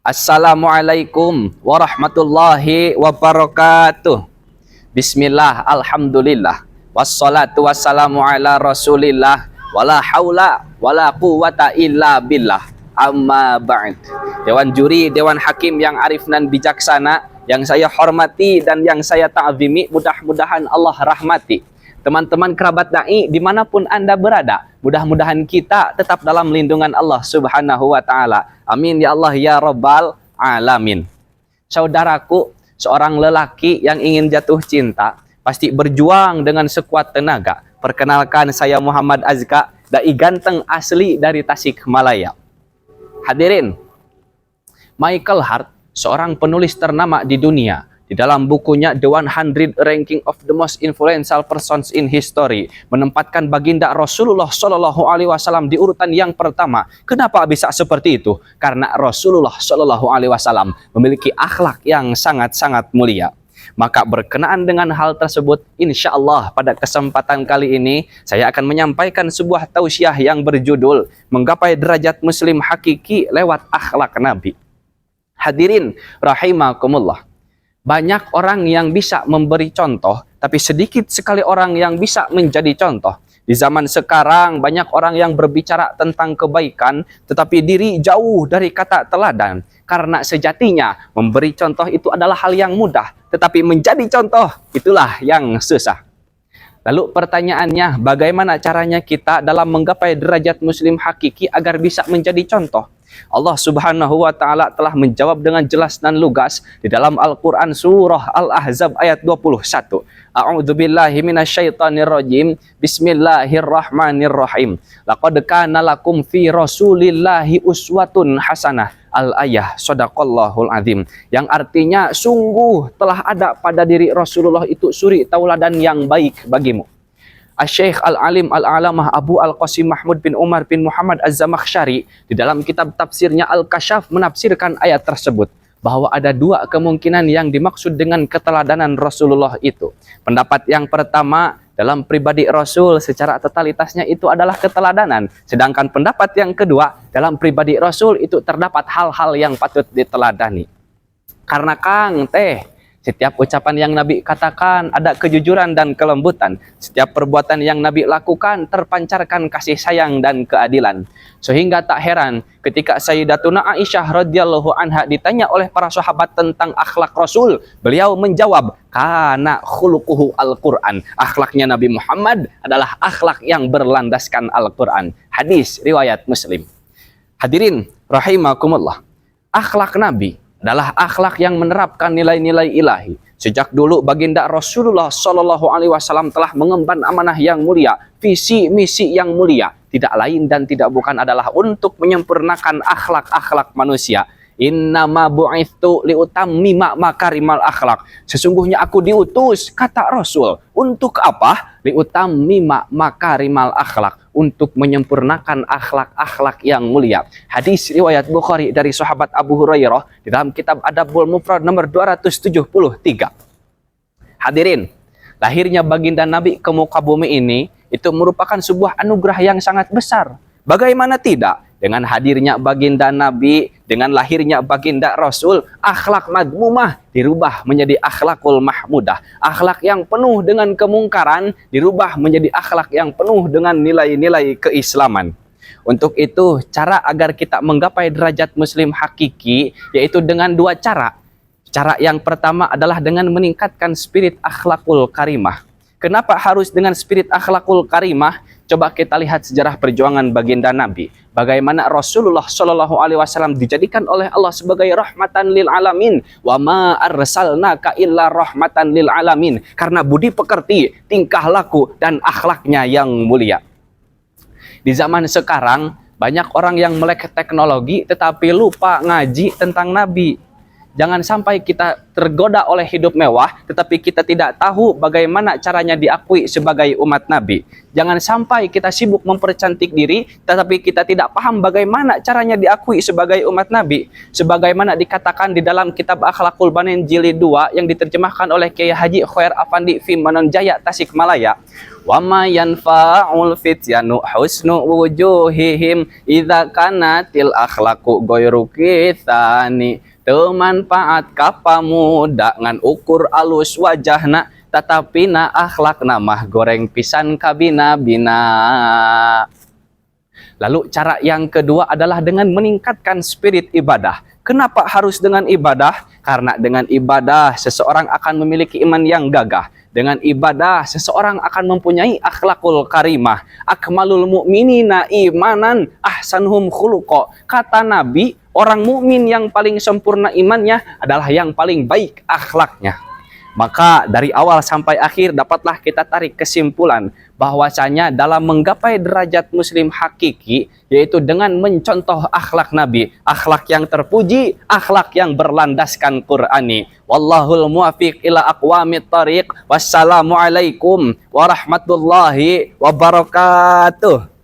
Assalamualaikum warahmatullahi wabarakatuh. Bismillah, alhamdulillah, wassalatu wassalamu ala rasulillah, wala haula wala quwata illa billah, amma ba'd. Dewan juri, dewan hakim yang arif dan bijaksana, yang saya hormati dan yang saya ta'zimi, mudah-mudahan Allah rahmati. Teman-teman kerabat da'i dimanapun Anda berada, mudah-mudahan kita tetap dalam lindungan Allah subhanahu wa ta'ala. Amin ya Allah ya Rabbal alamin. Saudaraku, seorang lelaki yang ingin jatuh cinta pasti berjuang dengan sekuat tenaga. Perkenalkan, saya Muhammad Azka, dai ganteng asli dari Tasikmalaya. Hadirin, Michael Hart, seorang penulis ternama di dunia, di dalam bukunya The 100 Ranking of the Most Influential Persons in History, menempatkan baginda Rasulullah Shallallahu Alaihi Wasallam di urutan yang pertama. Kenapa bisa seperti itu? Karena Rasulullah Shallallahu Alaihi Wasallam memiliki akhlak yang sangat-sangat mulia. Maka berkenaan dengan hal tersebut, insya Allah pada kesempatan kali ini saya akan menyampaikan sebuah tausiah yang berjudul Menggapai Derajat Muslim Hakiki Lewat Akhlak Nabi. Hadirin rahimakumullah. Banyak orang yang bisa memberi contoh, tapi sedikit sekali orang yang bisa menjadi contoh. Di zaman sekarang banyak orang yang berbicara tentang kebaikan, tetapi diri jauh dari kata teladan. Karena sejatinya memberi contoh itu adalah hal yang mudah, tetapi menjadi contoh itulah yang susah. Lalu pertanyaannya, bagaimana caranya kita dalam menggapai derajat muslim hakiki agar bisa menjadi contoh? Allah subhanahu wa ta'ala telah menjawab dengan jelas dan lugas di dalam Al-Quran surah Al-Ahzab ayat 21. A'udzubillahi minasyaitonirrajim. Bismillahirrahmanirrahim. Laqad kana lakum fi rasulillahi uswatun hasanah. Al-ayah, sadaqallahul azim. Yang artinya sungguh telah ada pada diri Rasulullah itu suri tauladan yang baik bagimu. Asy-Syaikh Al-Alim Al-Alamah Abu Al-Qasim Mahmud bin Umar bin Muhammad Az-Zamakhsyari di dalam kitab tafsirnya Al-Kasyaf menafsirkan ayat tersebut bahwa ada dua kemungkinan yang dimaksud dengan keteladanan Rasulullah itu. Pendapat yang pertama, dalam pribadi Rasul secara totalitasnya itu adalah keteladanan. Sedangkan pendapat yang kedua, dalam pribadi Rasul itu terdapat hal-hal yang patut diteladani. Karena Kang teh, setiap ucapan yang Nabi katakan ada kejujuran dan kelembutan. Setiap perbuatan yang Nabi lakukan terpancarkan kasih sayang dan keadilan. Sehingga tak heran ketika Sayyidatuna Aisyah radhiyallahu anha ditanya oleh para sahabat tentang akhlak Rasul, beliau menjawab, kana khuluquhu Al-Quran. Akhlaknya Nabi Muhammad adalah akhlak yang berlandaskan Al-Quran. Hadis riwayat Muslim. Hadirin rahimakumullah. Akhlak Nabi adalah akhlak yang menerapkan nilai-nilai ilahi. Sejak dulu baginda Rasulullah Shallallahu Alaihi Wasallam telah mengemban amanah yang mulia, visi misi yang mulia, tidak lain dan tidak bukan adalah untuk menyempurnakan akhlak-akhlak manusia. Innama bu'itsu liutammima makarimal akhlak. Sesungguhnya aku diutus, kata Rasul, untuk apa? Liutammima makarimal akhlak, untuk menyempurnakan akhlak-akhlak yang mulia. Hadis riwayat Bukhari dari sahabat Abu Hurairah di dalam kitab Adabul Mufrad nomor 273. Hadirin, lahirnya baginda Nabi ke muka bumi ini itu merupakan sebuah anugerah yang sangat besar. Bagaimana tidak? Dengan hadirnya baginda Nabi, dengan lahirnya baginda Rasul, akhlak madmumah dirubah menjadi akhlakul mahmudah. Akhlak yang penuh dengan kemungkaran dirubah menjadi akhlak yang penuh dengan nilai-nilai keislaman. Untuk itu, cara agar kita menggapai derajat muslim hakiki yaitu dengan dua cara. Cara yang pertama adalah dengan meningkatkan spirit akhlakul karimah. Kenapa harus dengan spirit akhlakul karimah? Coba kita lihat sejarah perjuangan baginda Nabi. Bagaimana Rasulullah Shallallahu Alaihi Wasallam dijadikan oleh Allah sebagai rahmatan lil alamin. Wa ma arsalnaka illa rahmatan lil alamin. Karena budi pekerti, tingkah laku dan akhlaknya yang mulia. Di zaman sekarang banyak orang yang melek teknologi tetapi lupa ngaji tentang Nabi. Jangan sampai kita tergoda oleh hidup mewah, tetapi kita tidak tahu bagaimana caranya diakui sebagai umat Nabi. Jangan sampai kita sibuk mempercantik diri, tetapi kita tidak paham bagaimana caranya diakui sebagai umat Nabi. Sebagaimana dikatakan di dalam kitab Akhlakul Banin Jilid 2 yang diterjemahkan oleh Kiai Haji Khair Afandi fi Manonjaya Tasikmalaya. Wa ma yanfa'ul fityanu husnu wujuhihim idza kanatil akhlaqu ghairu kitsani. Temanfaat kapa muda ngan ukur alus wajahna tetapi na akhlak namah goreng pisan kabina bina. Lalu cara yang kedua adalah dengan meningkatkan spirit ibadah. Kenapa harus dengan ibadah? Karena dengan ibadah seseorang akan memiliki iman yang gagah. Dengan ibadah seseorang akan mempunyai akhlakul karimah. Akmalul mu'minina imanan ahsanuhum khuluqa. Kata Nabi, orang mukmin yang paling sempurna imannya adalah yang paling baik akhlaknya. Maka dari awal sampai akhir dapatlah kita tarik kesimpulan bahwasanya dalam menggapai derajat muslim hakiki, yaitu dengan mencontoh akhlak Nabi, akhlak yang terpuji, akhlak yang berlandaskan Qur'ani. Wallahul muwafiq ila aqwamit thariq. Wassalamualaikum warahmatullahi wabarakatuh.